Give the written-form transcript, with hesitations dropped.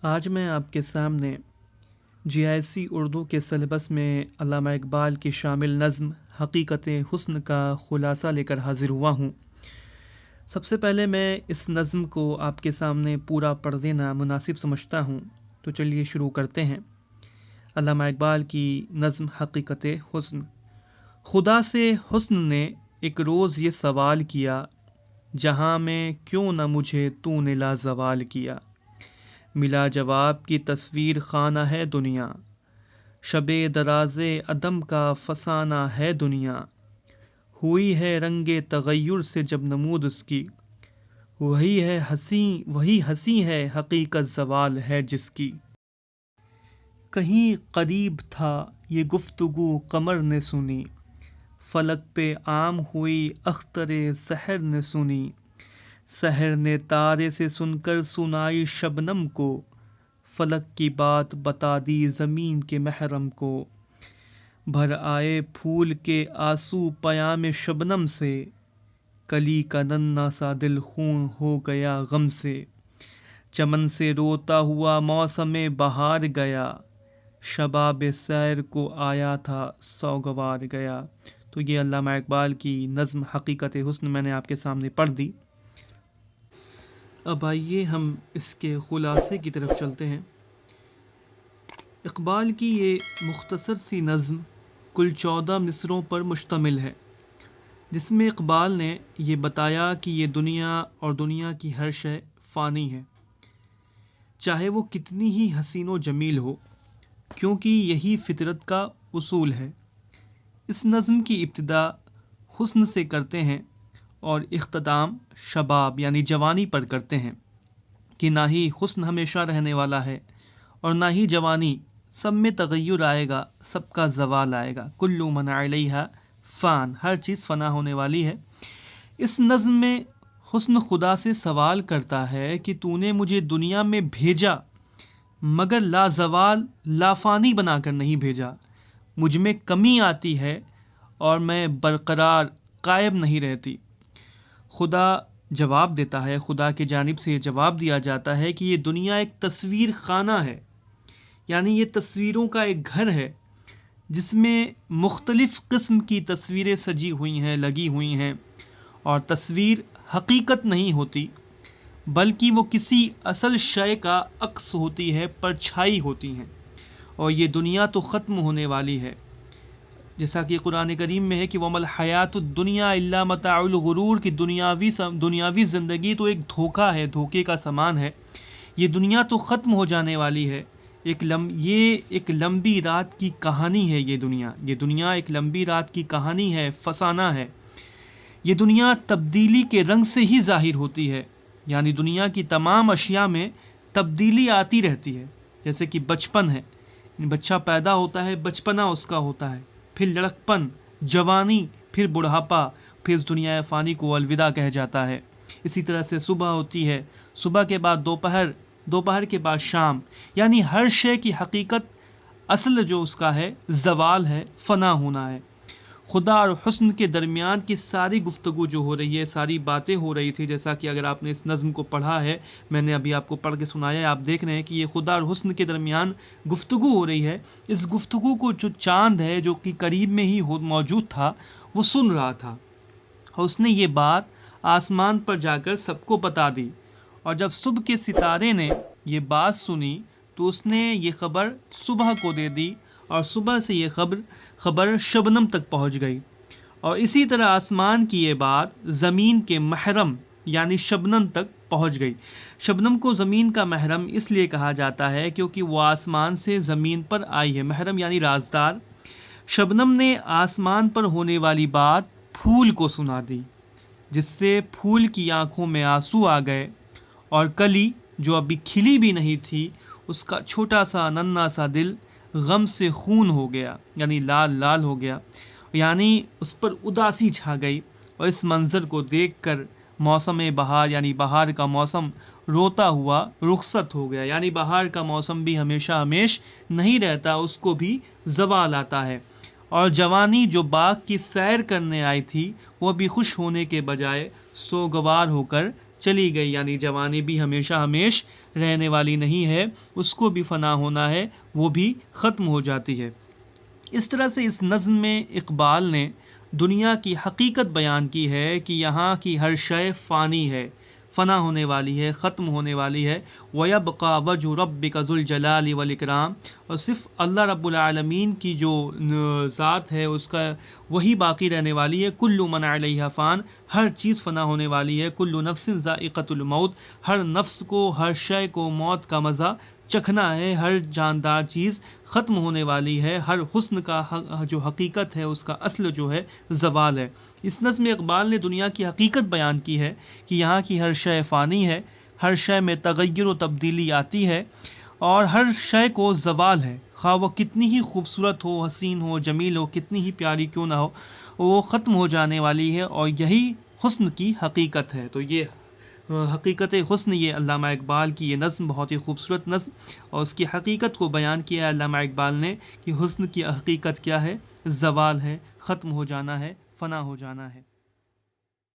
آج میں آپ کے سامنے جی آئی سی اردو کے سلیبس میں علامہ اقبال کی شامل نظم حقیقت حسن کا خلاصہ لے کر حاضر ہوا ہوں۔ سب سے پہلے میں اس نظم کو آپ کے سامنے پورا پڑھ دینا مناسب سمجھتا ہوں، تو چلیے شروع کرتے ہیں۔ علامہ اقبال کی نظم حقیقت حسن۔ خدا سے حسن نے ایک روز یہ سوال کیا، جہاں میں کیوں نہ مجھے تو نے لازوال کیا۔ ملا جواب کی تصویر خانہ ہے دنیا، شب دراز عدم کا فسانہ ہے دنیا۔ ہوئی ہے رنگ تغیر سے جب نمود اس کی، وہی ہنسی ہے حقیقت زوال ہے جس کی۔ کہیں قریب تھا یہ گفتگو قمر نے سنی، فلک پہ عام ہوئی اختر سحر نے سنی۔ سحر نے تارے سے سن کر سنائی شبنم کو، فلک کی بات بتا دی زمین کے محرم کو۔ بھر آئے پھول کے آنسو پیام شبنم سے، کلی کا ننھا سا دل خون ہو گیا غم سے۔ چمن سے روتا ہوا موسم بہار گیا، شباب سیر کو آیا تھا سوگوار گیا۔ تو یہ علامہ اقبال کی نظم حقیقت حسن میں نے آپ کے سامنے پڑھ دی۔ اب آئیے ہم اس کے خلاصے کی طرف چلتے ہیں۔ اقبال کی یہ مختصر سی نظم کل 14 مصرعوں پر مشتمل ہے، جس میں اقبال نے یہ بتایا کہ یہ دنیا اور دنیا کی ہر شے فانی ہے، چاہے وہ کتنی ہی حسین و جمیل ہو، کیونکہ یہی فطرت کا اصول ہے۔ اس نظم کی ابتدا حسن سے کرتے ہیں اور اختتام شباب یعنی جوانی پر کرتے ہیں کہ نہ ہی حسن ہمیشہ رہنے والا ہے اور نہ ہی جوانی، سب میں تغیر آئے گا، سب کا زوال آئے گا۔ کل من علیہا فان، ہر چیز فنا ہونے والی ہے۔ اس نظم میں حسن خدا سے سوال کرتا ہے کہ تو نے مجھے دنیا میں بھیجا مگر لازوال لافانی بنا کر نہیں بھیجا، مجھ میں کمی آتی ہے اور میں برقرار قائم نہیں رہتی۔ خدا جواب دیتا ہے، خدا کی جانب سے یہ جواب دیا جاتا ہے کہ یہ دنیا ایک تصویر خانہ ہے، یعنی یہ تصویروں کا ایک گھر ہے جس میں مختلف قسم کی تصویریں سجی ہوئی ہیں، لگی ہوئی ہیں، اور تصویر حقیقت نہیں ہوتی بلکہ وہ کسی اصل شے کا عکس ہوتی ہے، پرچھائی ہوتی ہیں، اور یہ دنیا تو ختم ہونے والی ہے، جیسا کہ قرآن کریم میں ہے کہ وَمَا الْحَيَاةُ الدُّنْيَا إِلَّا مَتَاعُ الْغُرُورِ، کہ دنیاوی زندگی تو ایک دھوکہ ہے، دھوکے کا سامان ہے۔ یہ دنیا تو ختم ہو جانے والی ہے، یہ ایک لمبی رات کی کہانی ہے۔ یہ دنیا ایک لمبی رات کی کہانی ہے، فسانہ ہے۔ یہ دنیا تبدیلی کے رنگ سے ہی ظاہر ہوتی ہے، یعنی دنیا کی تمام اشیاء میں تبدیلی آتی رہتی ہے، جیسے کہ بچپن ہے، بچہ پیدا ہوتا ہے، بچپنا اس کا ہوتا ہے، پھر لڑکپن، جوانی، پھر بڑھاپا، پھر اس دنیا فانی کو الوداع کہہ جاتا ہے۔ اسی طرح سے صبح ہوتی ہے، صبح کے بعد دوپہر، دوپہر کے بعد شام، یعنی ہر شے کی حقیقت اصل جو اس کا ہے زوال ہے، فنا ہونا ہے۔ خدا اور حسن کے درمیان کی ساری گفتگو جو ہو رہی ہے، ساری باتیں ہو رہی تھی، جیسا کہ اگر آپ نے اس نظم کو پڑھا ہے، میں نے ابھی آپ کو پڑھ کے سنایا ہے، آپ دیکھ رہے ہیں کہ یہ خدا اور حسن کے درمیان گفتگو ہو رہی ہے۔ اس گفتگو کو جو چاند ہے جو کہ قریب میں ہی موجود تھا، وہ سن رہا تھا، اور اس نے یہ بات آسمان پر جا کر سب کو بتا دی، اور جب صبح کے ستارے نے یہ بات سنی تو اس نے یہ خبر صبح کو دے دی، اور صبح سے یہ خبر شبنم تک پہنچ گئی، اور اسی طرح آسمان کی یہ بات زمین کے محرم یعنی شبنم تک پہنچ گئی۔ شبنم کو زمین کا محرم اس لیے کہا جاتا ہے کیونکہ وہ آسمان سے زمین پر آئی ہے، محرم یعنی رازدار۔ شبنم نے آسمان پر ہونے والی بات پھول کو سنا دی، جس سے پھول کی آنکھوں میں آنسو آ گئے، اور کلی جو ابھی کھلی بھی نہیں تھی، اس کا چھوٹا سا ننھا سا دل غم سے خون ہو گیا، یعنی لال لال ہو گیا، یعنی اس پر اداسی چھا گئی، اور اس منظر کو دیکھ کر موسم بہار یعنی بہار کا موسم روتا ہوا رخصت ہو گیا، یعنی بہار کا موسم بھی ہمیشہ ہمیش نہیں رہتا، اس کو بھی زوال آتا ہے، اور جوانی جو باغ کی سیر کرنے آئی تھی وہ بھی خوش ہونے کے بجائے سوگوار ہو کر چلی گئی، یعنی جوانی بھی ہمیشہ ہمیش رہنے والی نہیں ہے، اس کو بھی فنا ہونا ہے، وہ بھی ختم ہو جاتی ہے۔ اس طرح سے اس نظم میں اقبال نے دنیا کی حقیقت بیان کی ہے کہ یہاں کی ہر شے فانی ہے، فنا ہونے والی ہے، ختم ہونے والی ہے۔ وَيَبْقَى وَجْهُ رَبِّكَ ذُو الْجَلَالِ وَالْإِكْرَامِ، اور صرف اللہ رب العالمین کی جو ذات ہے اس کا وہی باقی رہنے والی ہے۔ كُلُّ مَنْ عَلَيْهَا فان، ہر چیز فنا ہونے والی ہے۔ كُلُّ نَفْسٍ ذَائِقَةُ الْمَوْت، ہر نفس کو، ہر شے کو موت کا مزہ چکھنا ہے۔ ہر جاندار چیز ختم ہونے والی ہے۔ ہر حسن کا جو حقیقت ہے اس کا اصل جو ہے زوال ہے۔ اس نظم اقبال نے دنیا کی حقیقت بیان کی ہے کہ یہاں کی ہر شے فانی ہے، ہر شے میں تغیر و تبدیلی آتی ہے اور ہر شے کو زوال ہے، خواہ وہ کتنی ہی خوبصورت ہو، حسین ہو، جمیل ہو، کتنی ہی پیاری کیوں نہ ہو، وہ ختم ہو جانے والی ہے، اور یہی حسن کی حقیقت ہے۔ تو یہ حقیقت حسن، یہ علامہ اقبال کی یہ نظم بہت ہی خوبصورت نظم، اور اس کی حقیقت کو بیان کیا ہے علامہ اقبال نے کہ حسن کی حقیقت کیا ہے، زوال ہے، ختم ہو جانا ہے، فنا ہو جانا ہے۔